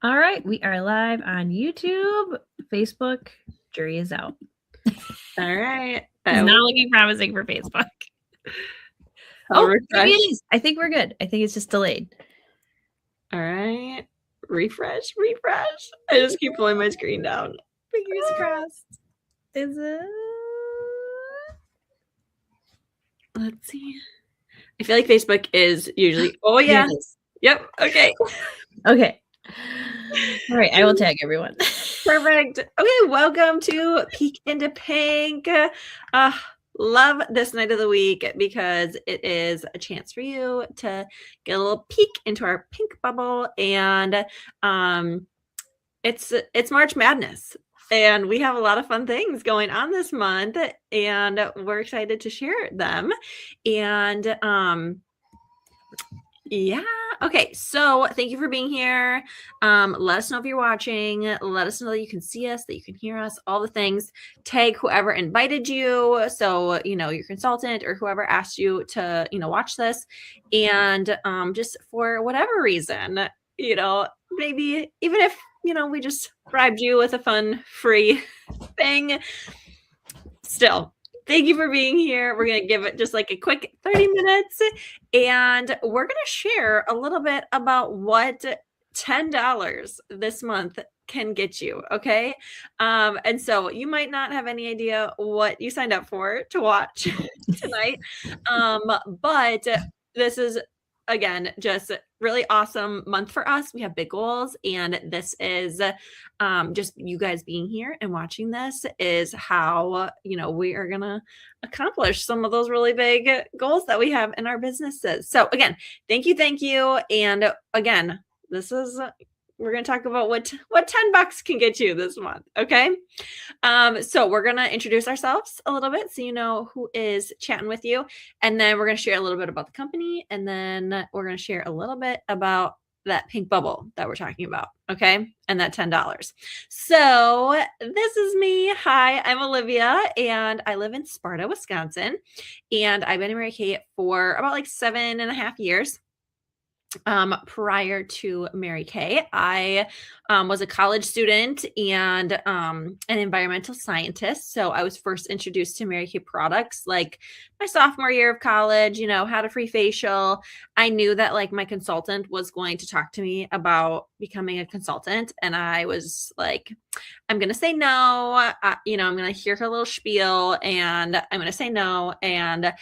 All right, we are live on YouTube, Facebook. Jury is out. All right. It's not looking promising for Facebook. Maybe it is. I think we're good. I think it's just delayed. All right. Refresh. I just keep pulling my screen down. Fingers crossed. Is it? Let's see. I feel like Facebook is usually. Oh, yeah. Yep. Okay. Okay. All right. I will tag everyone. Perfect. Okay. Welcome to Peek into Pink. Love this night of the week because it is a chance for you to get a little peek into our pink bubble, and it's March Madness, and we have a lot of fun things going on this month, and we're excited to share them. And yeah. Okay. So thank you for being here. Let us know if you're watching. Let us know that you can see us, that you can hear us, all the things. Tag whoever invited you. So, your consultant or whoever asked you to, watch this. And just for whatever reason, maybe even if, we just bribed you with a fun, free thing, still. Thank you for being here. We're going to give it just like a quick 30 minutes, and we're going to share a little bit about what $10 this month can get you. Okay. And so you might not have any idea what you signed up for to watch tonight. But this is, again, just really awesome month for us. We have big goals, and this is just you guys being here and watching this is how we are gonna accomplish some of those really big goals that we have in our businesses. So again, thank you, and again, this is we're going to talk about what $10 can get you this month. Okay. So we're going to introduce ourselves a little bit so you know who is chatting with you. And then we're going to share a little bit about the company. And then we're going to share a little bit about that pink bubble that we're talking about. Okay. And that $10. So this is me. Hi, I'm Olivia, and I live in Sparta, Wisconsin. And I've been in Mary Kay for about like 7.5 years. Prior to Mary Kay, I was a college student and an environmental scientist. So I was first introduced to Mary Kay products like my sophomore year of college, had a free facial. I knew that like my consultant was going to talk to me about becoming a consultant. And I was like, I'm going to say no. I'm going to hear her little spiel and I'm going to say no. And,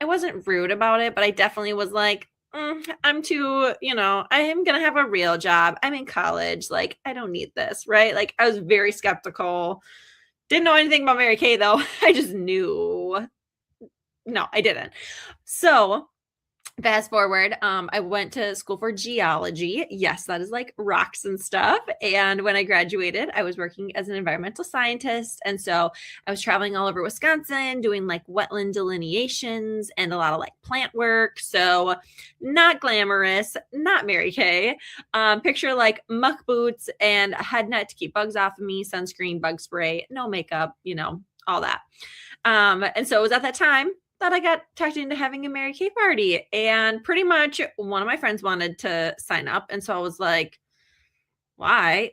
I wasn't rude about it, but I definitely was like, I'm too, I am going to have a real job. I'm in college. Like, I don't need this, right? Like, I was very skeptical. Didn't know anything about Mary Kay, though. I just knew. No, I didn't. So fast forward, I went to school for geology. Yes, that is like rocks and stuff. And when I graduated, I was working as an environmental scientist. And so I was traveling all over Wisconsin doing like wetland delineations and a lot of like plant work. So not glamorous, not Mary Kay. Picture like muck boots and a head net to keep bugs off of me, sunscreen, bug spray, no makeup, all that. And so it was at that time that I got talked into having a Mary Kay party, and pretty much one of my friends wanted to sign up. And so I was like, why?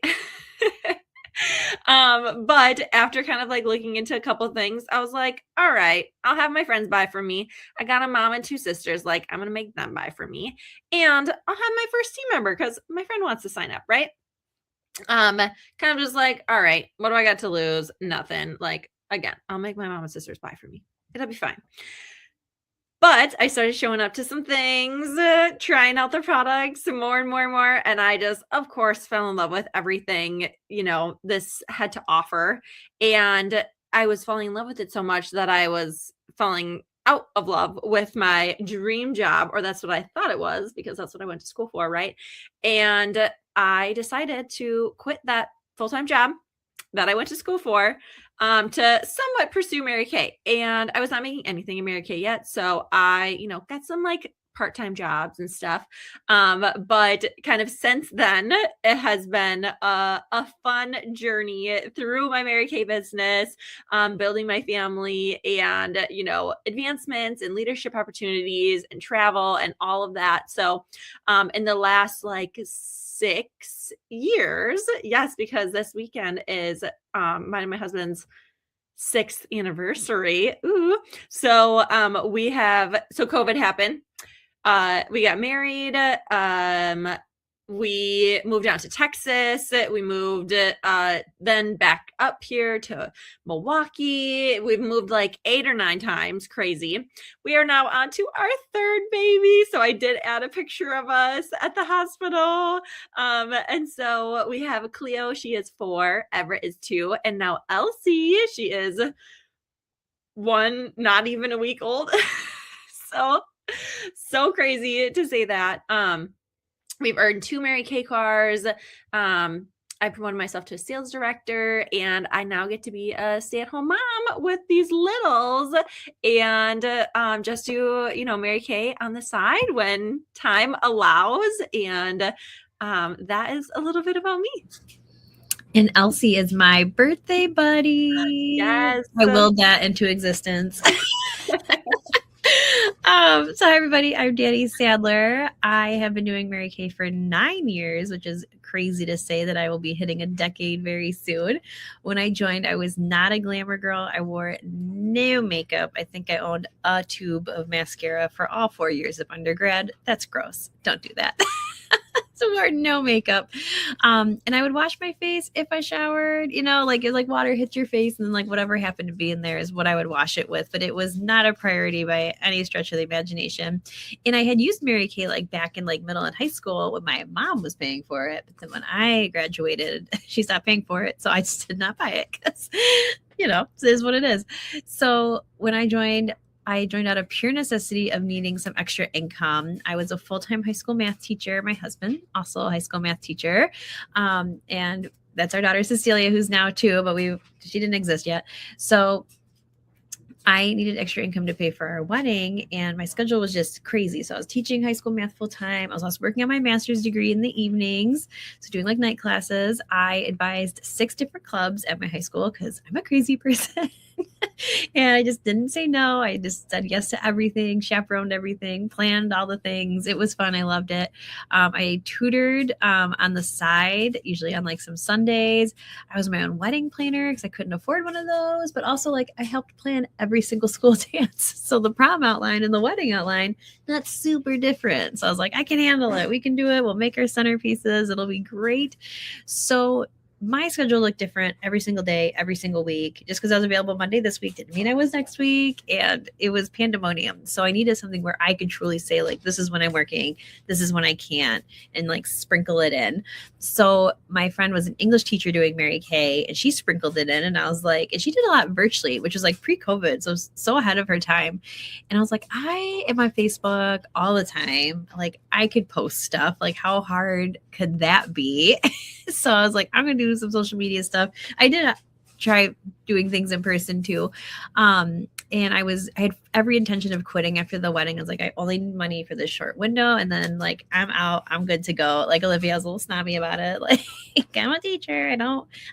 But after kind of like looking into a couple of things, I was like, all right, I'll have my friends buy for me. I got a mom and 2 sisters. Like, I'm going to make them buy for me, and I'll have my first team member because my friend wants to sign up. Right. Kind of just like, all right, what do I got to lose? Nothing. Like, again, I'll make my mom and sisters buy for me. It'll be fine. But I started showing up to some things, trying out the products more and more and more. And I just, of course, fell in love with everything, this had to offer. And I was falling in love with it so much that I was falling out of love with my dream job, or that's what I thought it was, because that's what I went to school for, right? And I decided to quit that full-time job that I went to school for to somewhat pursue Mary Kay. And I was not making anything in Mary Kay yet. So I, got some like part-time jobs and stuff. But kind of since then, it has been a fun journey through my Mary Kay business, building my family, and advancements and leadership opportunities and travel and all of that. So in the last like 6 years, yes, because this weekend is mine and my husband's 6th anniversary. Ooh. So COVID happened. We got married. We moved down to Texas. We moved then back up here to Milwaukee. We've moved like 8 or 9 times. Crazy. We are now on to our 3rd baby. So I did add a picture of us at the hospital. And so we have Cleo. She is 4. Everett is 2. And now Elsie, she is 1, not even a week old. So crazy to say that. We've earned 2 Mary Kay cars. I promoted myself to a sales director, and I now get to be a stay-at-home mom with these littles, and just do Mary Kay on the side when time allows. And that is a little bit about me. And Elsie is my birthday buddy. Yes, I willed that into existence. So hi everybody, I'm Danny Sadler. I have been doing Mary Kay for 9 years, which is crazy to say that I will be hitting a decade very soon. When I joined, I was not a glamour girl. I wore no makeup. I think I owned a tube of mascara for all 4 years of undergrad. That's gross. Don't do that. So I wore no makeup. And I would wash my face if I showered, like water hits your face, and then like whatever happened to be in there is what I would wash it with. But it was not a priority by any stretch of the imagination. And I had used Mary Kay like back in like middle and high school when my mom was paying for it. But then when I graduated, she stopped paying for it. So I just did not buy it because, it is what it is. So when I joined out of pure necessity of needing some extra income. I was a full-time high school math teacher. My husband, also a high school math teacher. And that's our daughter, Cecilia, who's now 2, but she didn't exist yet. So I needed extra income to pay for our wedding, and my schedule was just crazy. So I was teaching high school math full time. I was also working on my master's degree in the evenings, so doing like night classes. I advised 6 different clubs at my high school because I'm a crazy person. And I just didn't say no. I just said yes to everything, chaperoned everything, planned all the things. It was fun. I loved it. I tutored on the side, usually on like some Sundays. I was my own wedding planner because I couldn't afford one of those. But also like I helped plan every single school dance. So the prom outline and the wedding outline, that's super different. So I was like, I can handle it. We can do it. We'll make our centerpieces. It'll be great. So my schedule looked different every single day, every single week. Just because I was available Monday this week didn't mean I was next week. And it was pandemonium. So I needed something where I could truly say, like, this is when I'm working, this is when I can't, and like sprinkle it in. So my friend was an English teacher doing Mary Kay, and she sprinkled it in. And I was like, and she did a lot virtually, which was like pre-COVID. So so ahead of her time. And I was like, I am on Facebook all the time. Like I could post stuff. Like how hard could that be? So I was like, I'm going to do some social media stuff. I did try doing things in person too. And I had every intention of quitting after the wedding. I was like, I only need money for this short window. And then like, I'm out, I'm good to go. Like Olivia was a little snobby about it. Like I'm a teacher.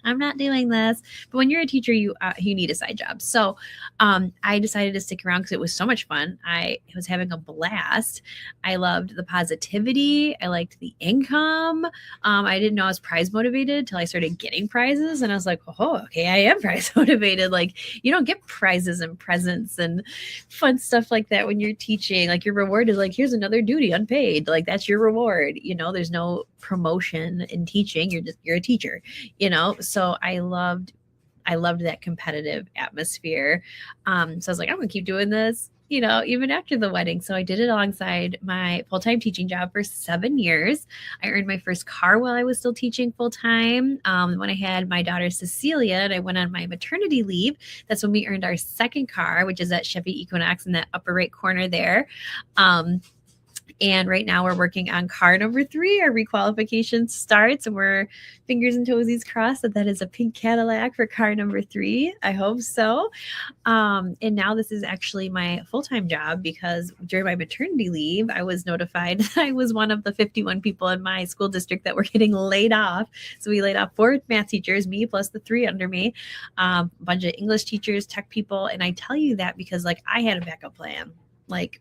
I'm not doing this. But when you're a teacher, you need a side job. So I decided to stick around because it was so much fun. I was having a blast. I loved the positivity. I liked the income. I didn't know I was prize motivated till I started getting prizes. And I was like, oh, okay, I am prize motivated. Like you don't get prizes and presents and fun stuff like that when you're teaching. Like your reward is like, here's another duty unpaid. Like that's your reward. There's no promotion in teaching. You're a teacher, So I loved that competitive atmosphere. So I was like, I'm gonna keep doing this, even after the wedding. So I did it alongside my full-time teaching job for 7 years. I earned my first car while I was still teaching full-time. When I had my daughter Cecilia and I went on my maternity leave, that's when we earned our second car, which is that Chevy Equinox in that upper right corner there. And right now we're working on car number 3. Our requalification starts, and we're fingers and toesies crossed that is a pink Cadillac for car number 3. I hope so. And now this is actually my full-time job, because during my maternity leave, I was notified that I was one of the 51 people in my school district that were getting laid off. So we laid off 4 math teachers, me plus the 3 under me, a bunch of English teachers, tech people. And I tell you that because like I had a backup plan. Like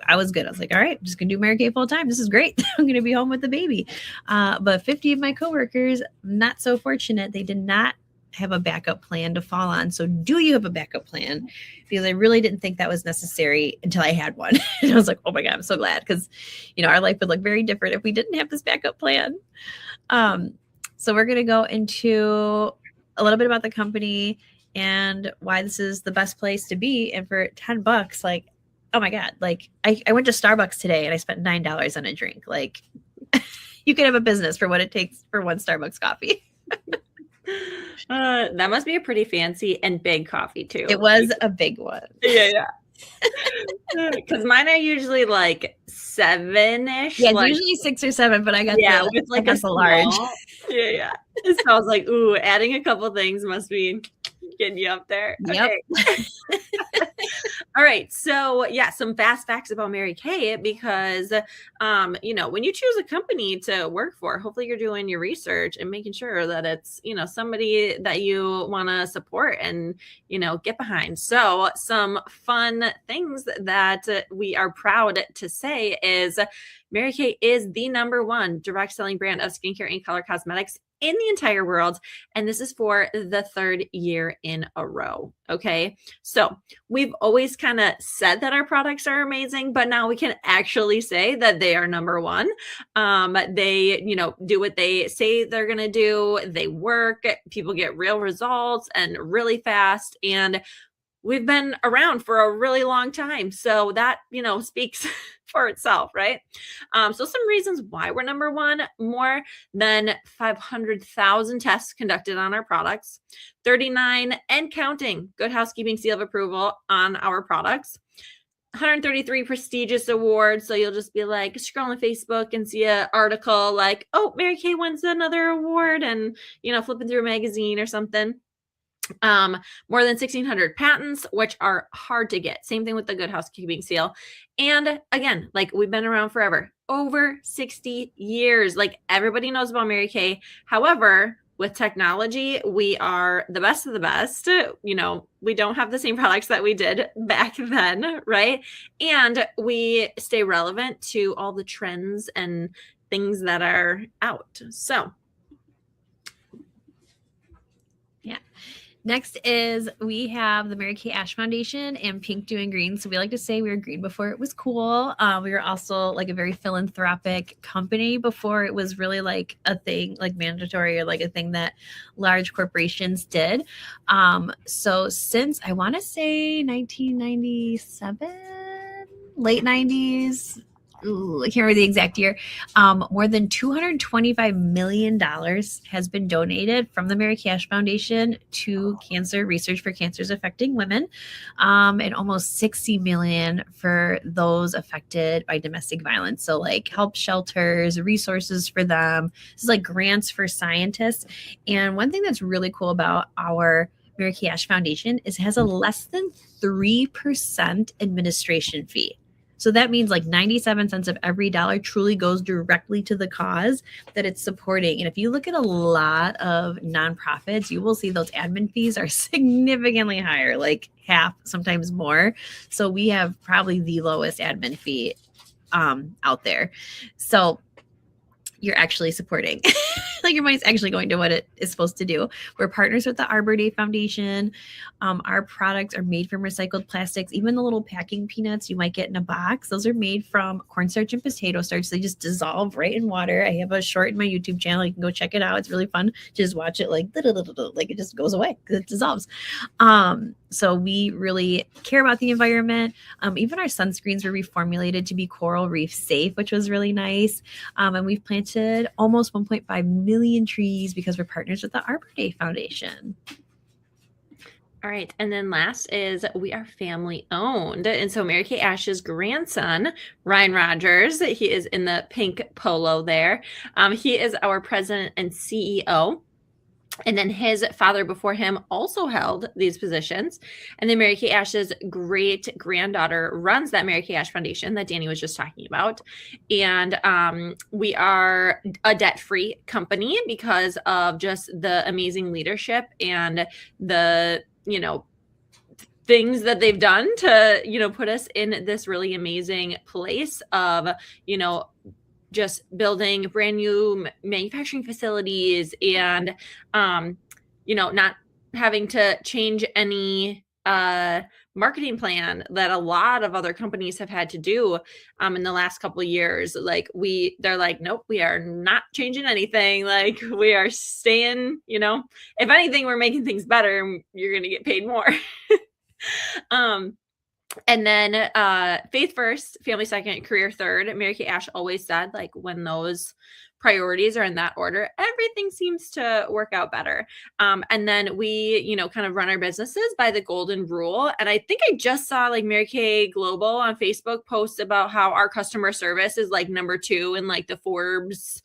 I was good. I was like, all right, I'm just going to do Mary Kay full time. This is great. I'm going to be home with the baby. But 50 of my coworkers, not so fortunate. They did not have a backup plan to fall on. So do you have a backup plan? Because I really didn't think that was necessary until I had one. And I was like, oh my God, I'm so glad. Because, you know, our life would look very different if we didn't have this backup plan. So we're going to go into a little bit about the company and why this is the best place to be. And for $10, like, oh my God, like I went to Starbucks today and I spent $9 on a drink. Like you can have a business for what it takes for one Starbucks coffee. That must be a pretty fancy and big coffee too. It was a big one. Yeah. Because mine are usually like 7-ish. Yeah, like, usually 6 or 7, but I got with like a large. Yeah. So I was like, ooh, adding a couple things must be getting you up there. Yep. Okay. All right. So yeah, some fast facts about Mary Kay, because you know, when you choose a company to work for, hopefully you're doing your research and making sure that it's, you know, somebody that you want to support and, you know, get behind. So some fun things that we are proud to say is Mary Kay is the #1 direct selling brand of skincare and color cosmetics in the entire world. And this is for the 3rd year in a row. Okay. So we've always kind of said that our products are amazing, but now we can actually say that they are #1. They, you know, do what they say they're going to do. They work, people get real results and really fast. And we've been around for a really long time. So that, you know, speaks for itself, right? So some reasons why we're #1: more than 500,000 tests conducted on our products, 39 and counting Good Housekeeping seal of approval on our products, 133 prestigious awards. So you'll just be like scrolling Facebook and see an article like, oh, Mary Kay wins another award, and, you know, flipping through a magazine or something. More than 1,600 patents, which are hard to get. Same thing with the Good Housekeeping seal. And again, like we've been around forever, over 60 years. Like everybody knows about Mary Kay. However, with technology, we are the best of the best. You know, we don't have the same products that we did back then, right? And we stay relevant to all the trends and things that are out. So next is we have the Mary Kay Ash Foundation and Pink Doing Green. So we like to say we were green before it was cool. We were also like a very philanthropic company before it was really like a thing, like mandatory or like a thing that large corporations did. So since I want to say 1997, late 90s, I can't remember the exact year, more than $225 million has been donated from the Mary Kay Ash Foundation to cancer research for cancers affecting women, and almost $60 million for those affected by domestic violence. So like help shelters, resources for them. This is like grants for scientists. And one thing that's really cool about our Mary Kay Ash Foundation is it has a less than 3% administration fee. So that means like 97 cents of every dollar truly goes directly to the cause that it's supporting. And if you look at a lot of nonprofits, you will see those admin fees are significantly higher, like half, sometimes more. So we have probably the lowest admin fee out there. So you're actually supporting, like your money's actually going to what it is supposed to do. We're partners with the Arbor Day Foundation. Our products are made from recycled plastics. Even the little packing peanuts you might get in a box, those are made from cornstarch and potato starch. They just dissolve right in water. I have a short in my YouTube channel. You can go check it out. It's really fun. Just watch it like it just goes away because it dissolves. So we really care about the environment. Even our sunscreens were reformulated to be coral reef safe, which was really nice. And we've planted almost 1.5 million trees because we're partners with the Arbor Day Foundation. All right. And then last is we are family owned. And so Mary Kay Ash's grandson, Ryan Rogers, he is in the pink polo there. He is our president and CEO. And then his father before him also held these positions. And then Mary Kay Ash's great granddaughter runs that Mary Kay Ash Foundation that Danny was just talking about. And we are a debt-free company because of just the amazing leadership and the, things that they've done to, put us in this really amazing place of, just building brand new manufacturing facilities and, not having to change any marketing plan that a lot of other companies have had to do in the last couple of years. Like they're like, nope, we are not changing anything. Like we are staying, if anything, we're making things better. You're going to get paid more. And then faith first, family second, career third. Mary Kay Ash always said, like, when those priorities are in that order, everything seems to work out better. And then we, kind of run our businesses by the golden rule. And I think I just saw like Mary Kay Global on Facebook post about how our customer service is like number 2 in like the Forbes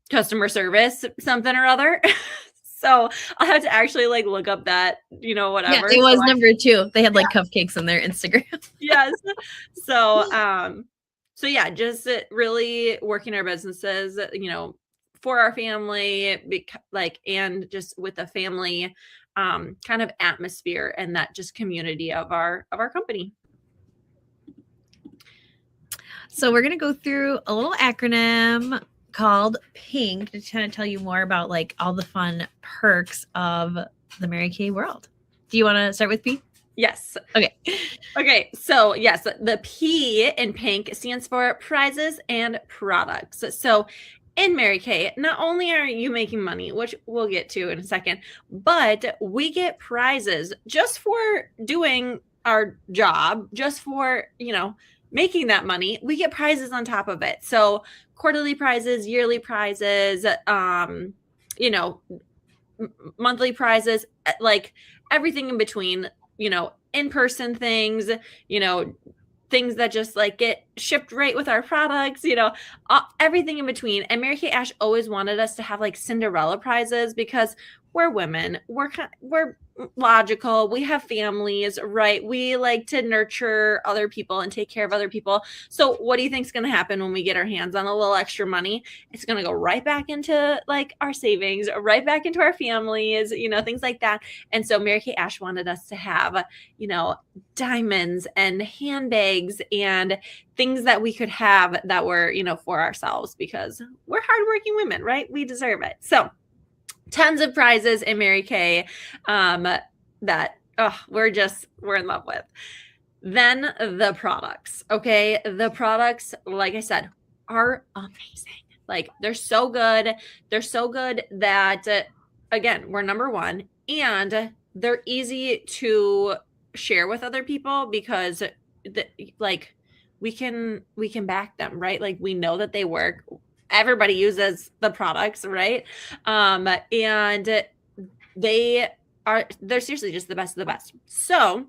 customer service something or other. So I'll have to actually like look up that, whatever. Yeah, it was number 2. They had like cupcakes on their Instagram. Yes. So yeah, just really working our businesses, for our family, and just with the family kind of atmosphere and that just community of our company. So we're going to go through a little acronym called PINK to kind of tell you more about like all the fun perks of the Mary Kay world. Do you want to start with P? Yes. Okay. So yes, the P in PINK stands for prizes and products. So in Mary Kay, not only are you making money, which we'll get to in a second, but we get prizes just for doing our job, just for, making that money. We get prizes on top of it. So quarterly prizes, yearly prizes, monthly prizes, like everything in between, in-person things, things that just like get shipped right with our products, everything in between. And Mary Kay Ash always wanted us to have like Cinderella prizes because we're women, we're logical, we have families, right? We like to nurture other people and take care of other people. So what do you think is going to happen when we get our hands on a little extra money? It's going to go right back into like our savings, right back into our families, things like that. And so Mary Kay Ash wanted us to have, diamonds and handbags and things that we could have that were, for ourselves because we're hardworking women, right? We deserve it. So tons of prizes in Mary Kay that we're in love with. Then the products, okay? The products, like I said, are amazing. Like they're so good. They're so good that, again, we're number 1 and they're easy to share with other people because we can back them, right? Like we know that they work. Everybody uses the products, right? And they're seriously just the best of the best. So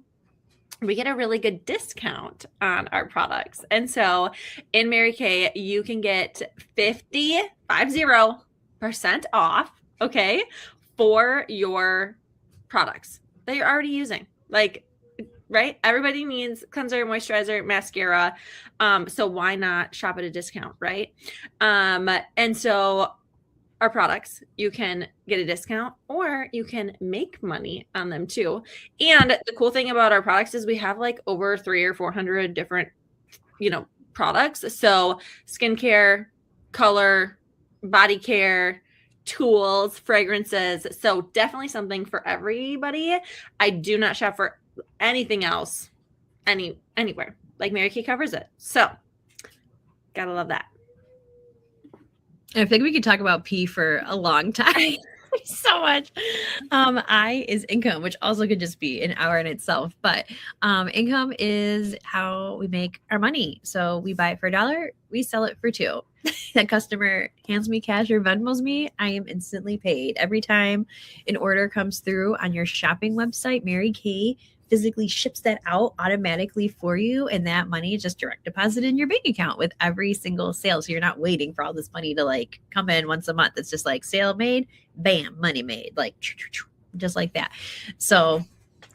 we get a really good discount on our products. And so in Mary Kay, you can get 50% off, okay, for your products that you're already using. Like, right? Everybody needs cleanser, moisturizer, mascara. So why not shop at a discount, right? And so our products, you can get a discount or you can make money on them too. And the cool thing about our products is we have like over 300 or 400 different, products. So skincare, color, body care, tools, fragrances. So definitely something for everybody. I do not shop for anything else anywhere. Like Mary Kay covers it. So gotta love that. I think we could talk about P for a long time. so much. I is income, which also could just be an hour in itself. But income is how we make our money. So we buy it for $1, we sell it for $2. That customer hands me cash or Venmos me, I am instantly paid. Every time an order comes through on your shopping website, Mary Kay physically ships that out automatically for you, and that money is just direct deposited in your bank account with every single sale. So you're not waiting for all this money to like come in once a month. It's just like sale made, bam, money made, like just like that. So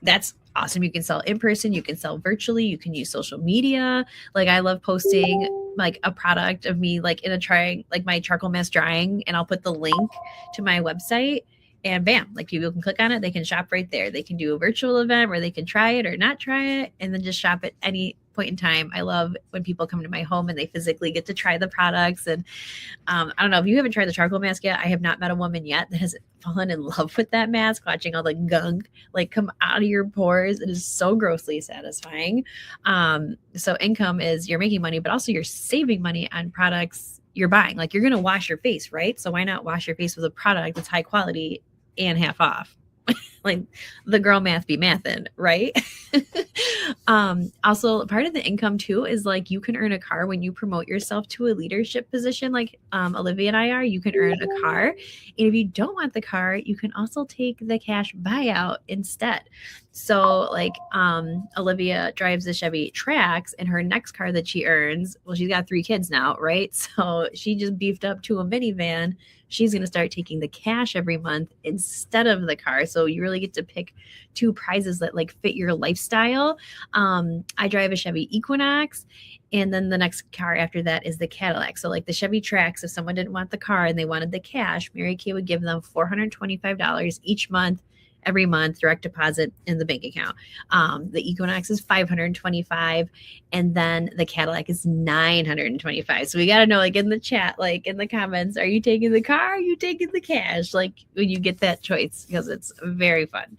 that's awesome. You can sell in person, you can sell virtually, you can use social media. Like I love posting like a product of me like in a trying, like my charcoal mask drying, and I'll put the link to my website, and bam, like people can click on it, they can shop right there. They can do a virtual event where they can try it or not try it, and then just shop at any point in time. I love when people come to my home and they physically get to try the products. And I don't know if you haven't tried the charcoal mask yet. I have not met a woman yet that has fallen in love with that mask, watching all the gunk like come out of your pores. It is so grossly satisfying. So income is you're making money, but also you're saving money on products you're buying. Like you're going to wash your face, right? So why not wash your face with a product that's high quality and half off? Like the girl math be mathin', right? Also part of the income too is like you can earn a car when you promote yourself to a leadership position, like Olivia and I are. You can earn a car, and if you don't want the car, you can also take the cash buyout instead. So like Olivia drives the Chevy Trax, and her next car that she earns, well, she's got 3 kids now, right? So she just beefed up to a minivan. She's going to start taking the cash every month instead of the car. So you really get to pick 2 prizes that like fit your lifestyle. I drive a Chevy Equinox, and then the next car after that is the Cadillac. So like the Chevy Trax, if someone didn't want the car and they wanted the cash, Mary Kay would give them $425 each month, every month, direct deposit in the bank account. The Equinox is $525, and then the Cadillac is $925. So we got to know, like in the chat, like in the comments, are you taking the car? Are you taking the cash? Like when you get that choice, because it's very fun.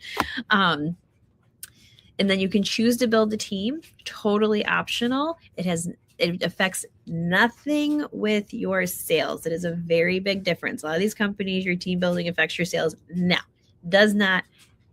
And then you can choose to build a team, totally optional. It affects nothing with your sales. It is a very big difference. A lot of these companies, your team building affects your sales. No, does not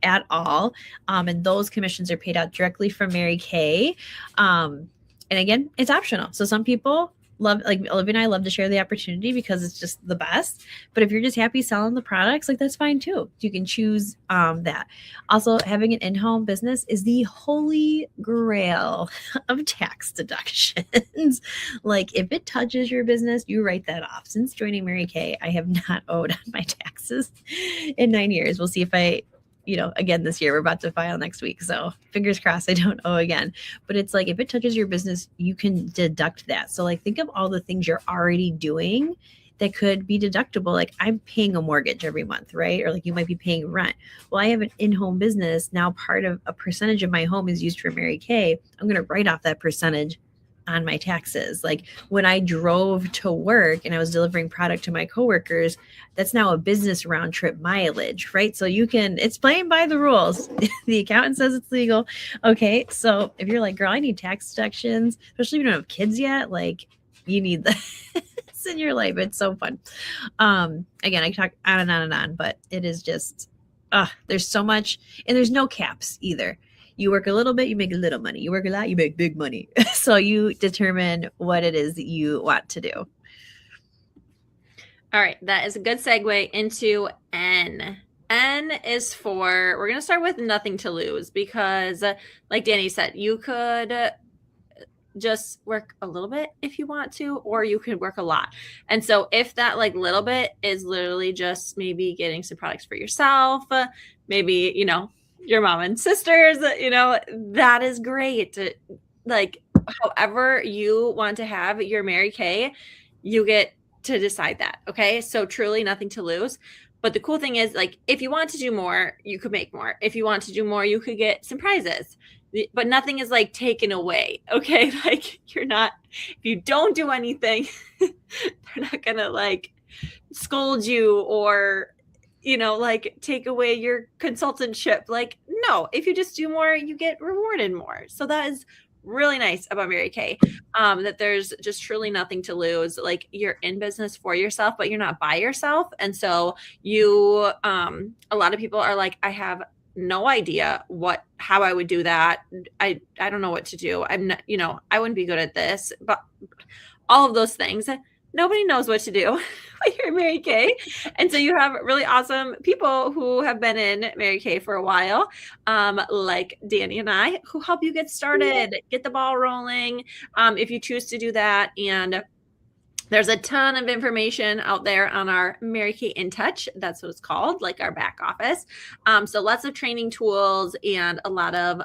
at all. And those commissions are paid out directly from Mary Kay. And again, it's optional. So some people love, like Olivia and I love to share the opportunity because it's just the best. But if you're just happy selling the products, like that's fine too. You can choose that. Also, having an in-home business is the holy grail of tax deductions. Like if it touches your business, you write that off. Since joining Mary Kay, I have not owed on my taxes in 9 years. We'll see if I again this year. We're about to file next week. So fingers crossed I don't owe again. But it's like if it touches your business, you can deduct that. So like think of all the things you're already doing that could be deductible. Like I'm paying a mortgage every month, right? Or like you might be paying rent. Well, I have an in-home business. Now part of a percentage of my home is used for Mary Kay. I'm going to write off that percentage on my taxes. Like when I drove to work and I was delivering product to my coworkers, that's now a business round trip mileage, right? So it's playing by the rules. The accountant says it's legal. Okay. So if you're like, girl, I need tax deductions, especially if you don't have kids yet, like you need this in your life. It's so fun. Again, I talk on and on and on, but it is just, there's so much, and there's no caps either. You work a little bit, you make a little money. You work a lot, you make big money. So you determine what it is that you want to do. All right. That is a good segue into N. N is for, we're going to start with nothing to lose because like Danny said, you could just work a little bit if you want to, or you could work a lot. And so if that like little bit is literally just maybe getting some products for yourself, maybe, your mom and sisters, that is great. Like, however you want to have your Mary Kay, you get to decide that. Okay. So truly nothing to lose. But the cool thing is, like, if you want to do more, you could make more. If you want to do more, you could get some prizes. But nothing is like taken away. Okay. Like if you don't do anything, they're not going to like scold you or like take away your consultantship. Like, no, if you just do more, you get rewarded more. So that is really nice about Mary Kay, that there's just truly nothing to lose. Like, you're in business for yourself, but you're not by yourself. And so you, a lot of people are like, I have no idea how I would do that. I don't know what to do. I'm not, I wouldn't be good at this, but all of those things. Nobody knows what to do when you're Mary Kay. And so you have really awesome people who have been in Mary Kay for a while, like Danny and I, who help you get started, get the ball rolling, if you choose to do that. And there's a ton of information out there on our Mary Kay In Touch. That's what it's called, like our back office. So lots of training tools and a lot of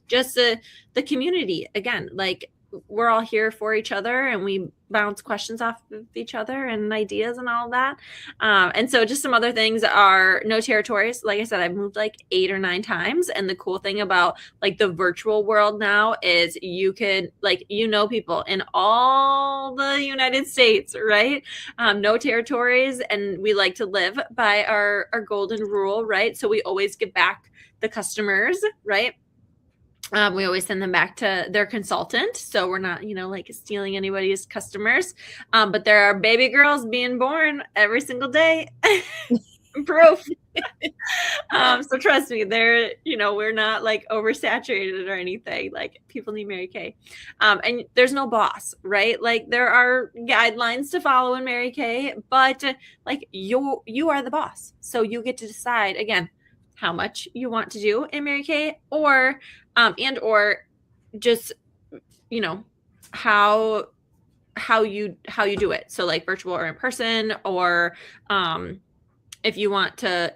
just the community. Again, like, we're all here for each other, and we bounce questions off of each other and ideas and all of that. And so just some other things are no territories. Like I said, I've moved like 8 or 9 times. And the cool thing about like the virtual world now is you could, like, people in all the United States, right? No territories. And we like to live by our golden rule, right? So we always give back the customers, right? We always send them back to their consultant. So we're not, like stealing anybody's customers. But there are baby girls being born every single day. Proof. So trust me, we're not like oversaturated or anything. Like, people need Mary Kay. And there's no boss, right? Like, there are guidelines to follow in Mary Kay, but like you are the boss. So you get to decide, again, how much you want to do in Mary Kay, or just, how you do it. So like virtual or in person, or if you want to,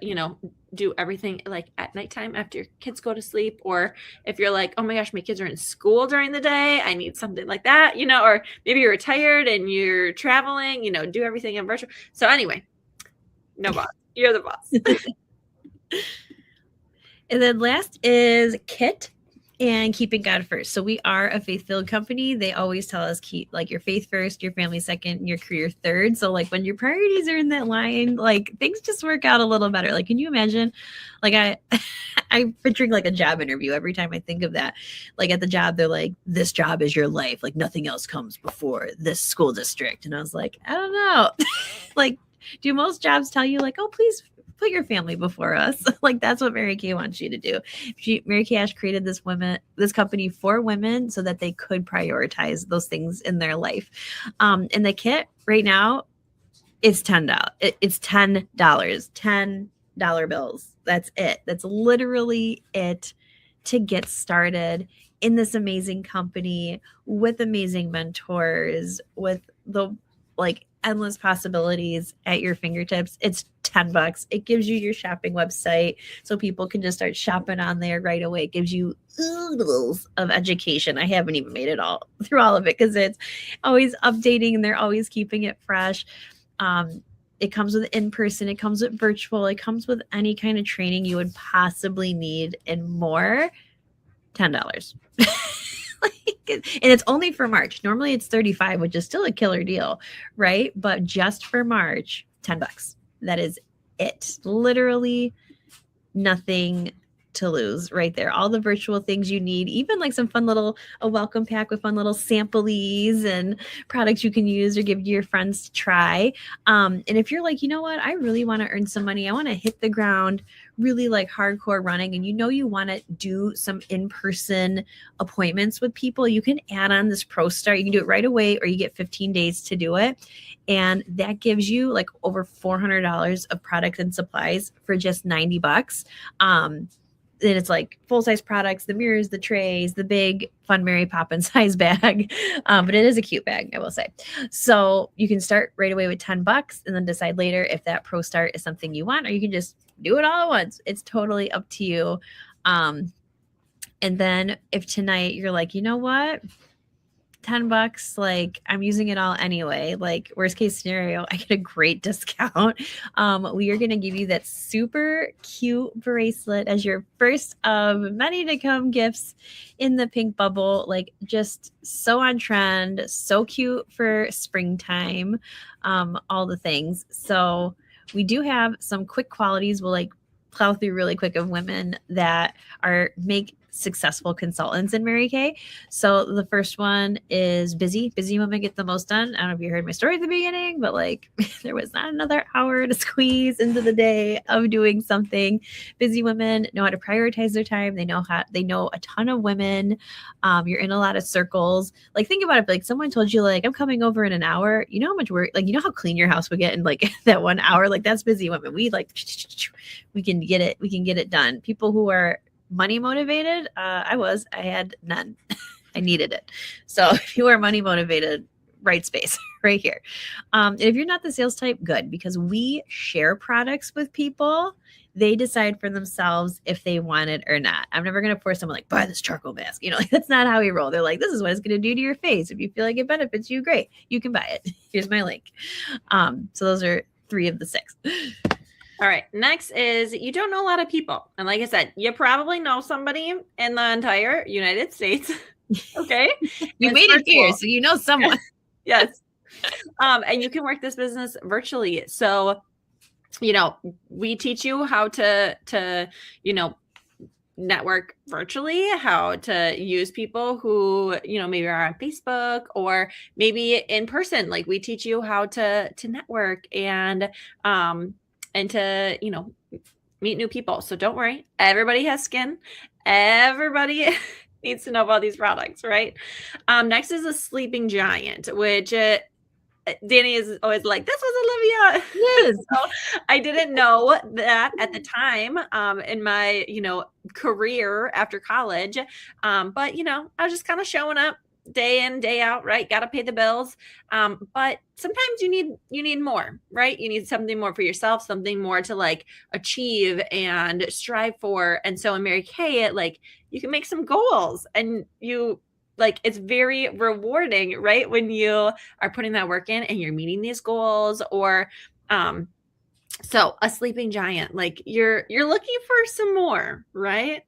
do everything like at nighttime after your kids go to sleep, or if you're like, oh my gosh, my kids are in school during the day, I need something like that, or maybe you're retired and you're traveling, do everything in virtual. So anyway, no boss, you're the boss. And then last is KIT and keeping God first. So we are a faith-filled company. They always tell us keep like your faith first, your family second, your career third. So like when your priorities are in that line, like things just work out a little better. Like, can you imagine? Like I'm picturing like a job interview every time I think of that. Like at the job, they're like, this job is your life. Like nothing else comes before this school district. And I was like, I don't know. Like, do most jobs tell you like, oh, please put your family before us? Like, that's what Mary Kay wants you to do. Mary Kay Ash created this company for women so that they could prioritize those things in their life. And the kit right now, it's $10. It's $10, $10 bills. That's it. That's literally it to get started in this amazing company with amazing mentors, with the like endless possibilities at your fingertips. It's $10. It gives you your shopping website so people can just start shopping on there right away. It gives you oodles of education. I haven't even made it all through all of it because it's always updating and they're always keeping it fresh. It comes with in-person, it comes with virtual, it comes with any kind of training you would possibly need and more. $10. And it's only for March. Normally it's $35, which is still a killer deal, right? But just for March, $10. That is it. Literally nothing to lose right there. All the virtual things you need, even like some fun a welcome pack with fun little samples and products you can use or give to your friends to try. And if you're like, you know what, I really want to earn some money, I want to hit the ground really like hardcore running, and you want to do some in-person appointments with people, you can add on this Pro Start. You can do it right away, or you get 15 days to do it. And that gives you like over $400 of products and supplies for just $90. Then it's like full-size products, the mirrors, the trays, the big fun Mary Poppins size bag. But it is a cute bag, I will say. So you can start right away with $10 and then decide later if that Pro Start is something you want, or you can just do it all at once. It's totally up to you. And then if tonight you're like, you know what, $10, like I'm using it all anyway, like worst case scenario, I get a great discount. We are going to give you that super cute bracelet as your first of many to come gifts in the pink bubble. Like just so on trend, so cute for springtime, all the things. So we do have some quick qualities. We'll like plow through really quick of women that make successful consultants in Mary Kay. So the first one is busy. Busy women get the most done. I don't know if you heard my story at the beginning, but like there was not another hour to squeeze into the day of doing something. Busy women know how to prioritize their time. They know a ton of women. You're in a lot of circles. Like think about it. Like someone told you like I'm coming over in an hour. You know how much work, like you know how clean your house would get in like that 1 hour. Like that's busy women. We can get it done. People who are money motivated, I had none. I needed it. So if you are money motivated, right space right here. If you're not the sales type, good, because we share products with people. They decide for themselves if they want it or not. I'm never going to force someone like buy this charcoal mask. You know, like, that's not how we roll. They're like, this is what it's going to do to your face. If you feel like it benefits you, great, you can buy it. Here's my link. So those are 3 of the 6. All right. Next is you don't know a lot of people. And like I said, you probably know somebody in the entire United States. Okay. You made it here, so you know someone. Yes. And you can work this business virtually. So, you know, we teach you how to, you know, network virtually, how to use people who, you know, maybe are on Facebook or maybe in person. Like we teach you how to network and to, you know, meet new people. So don't worry. Everybody has skin. Everybody needs to know about these products, right? Next is a sleeping giant, which Danny is always like, this was Olivia. Yes. So I didn't know that at the time in my, you know, career after college. But, you know, I was just kind of showing up day in, day out, right? Got to pay the bills. But sometimes you need more, right? You need something more for yourself, something more to like achieve and strive for. And so in Mary Kay, like you can make some goals and you like, it's very rewarding, right? When you are putting that work in and you're meeting these goals or, so a sleeping giant, like you're looking for some more, right?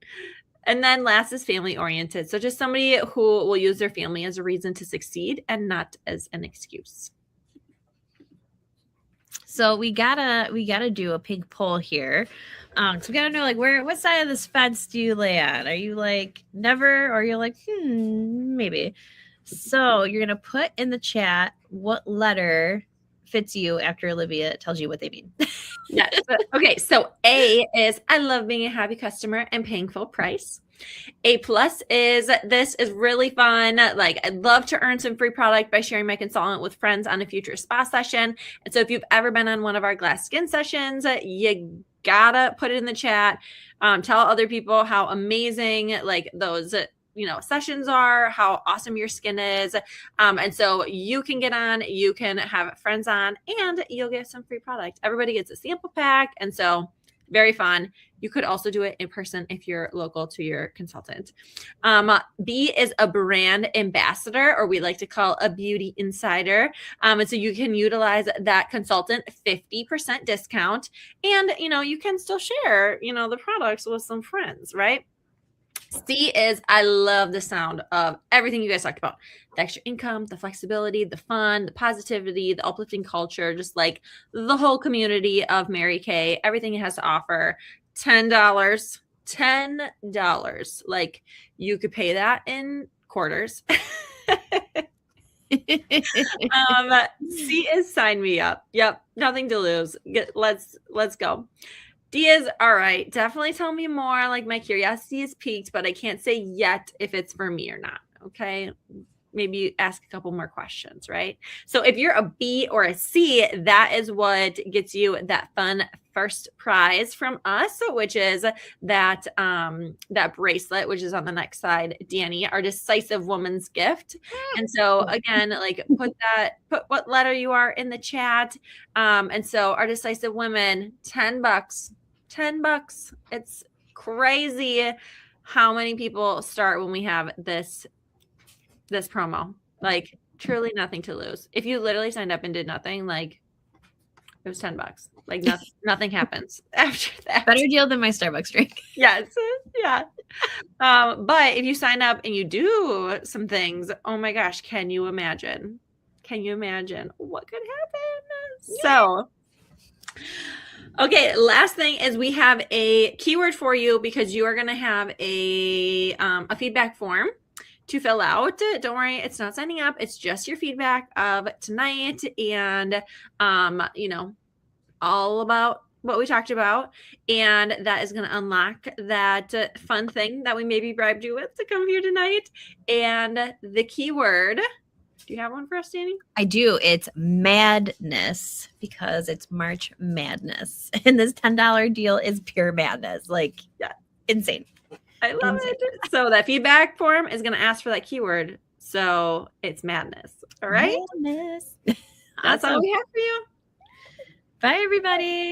And then last is family oriented. So just somebody who will use their family as a reason to succeed and not as an excuse. So we gotta do a pink poll here. So we gotta know like what side of this fence do you lay on? Are you like never, or you're like maybe? So you're gonna put in the chat what letter fits you after Olivia tells you what they mean. Yes. Okay. So A is I love being a happy customer and paying full price. A plus is this is really fun. Like I'd love to earn some free product by sharing my consultant with friends on a future spa session. And so if you've ever been on one of our glass skin sessions, you gotta put it in the chat. Tell other people how amazing like those sessions are, how awesome your skin is. And so you can get on, you can have friends on, and you'll get some free product. Everybody gets a sample pack. And so very fun. You could also do it in person if you're local to your consultant. B is a brand ambassador, or we like to call a beauty insider. And so you can utilize that consultant 50% discount. And, you can still share, the products with some friends, right? C is I love the sound of everything you guys talked about. The extra income, the flexibility, the fun, the positivity, the uplifting culture, just like the whole community of Mary Kay, everything it has to offer. $10. Like you could pay that in quarters. C is sign me up. Yep. Nothing to lose. Let's go. D is all right. Definitely tell me more. Like my curiosity is piqued, but I can't say yet if it's for me or not. Okay. Maybe ask a couple more questions, right? So if you're a B or a C, that is what gets you that fun first prize from us, which is that bracelet, which is on the next slide, Danny, our decisive woman's gift. And so again, like put what letter you are in the chat. And so our decisive women, $10. It's crazy how many people start when we have this promo. Like truly nothing to lose. If you literally signed up and did nothing, like it was $10. Like nothing happens after that. Better deal than my Starbucks drink. Yes. Yeah. But if you sign up and you do some things, oh my gosh, can you imagine what could happen? Yeah. So Okay, last thing is we have a keyword for you because you are going to have a feedback form to fill out. Don't worry, it's not signing up. It's just your feedback of tonight and all about what we talked about. And that is going to unlock that fun thing that we maybe bribed you with to come here tonight. And the keyword, do you have one for us, Danny? I do. It's madness because it's March Madness. And this $10 deal is pure madness. Like, yeah, insane. I love it. So that feedback form is going to ask for that keyword. So it's madness. All right. Madness. That's all we have for you. Bye, everybody.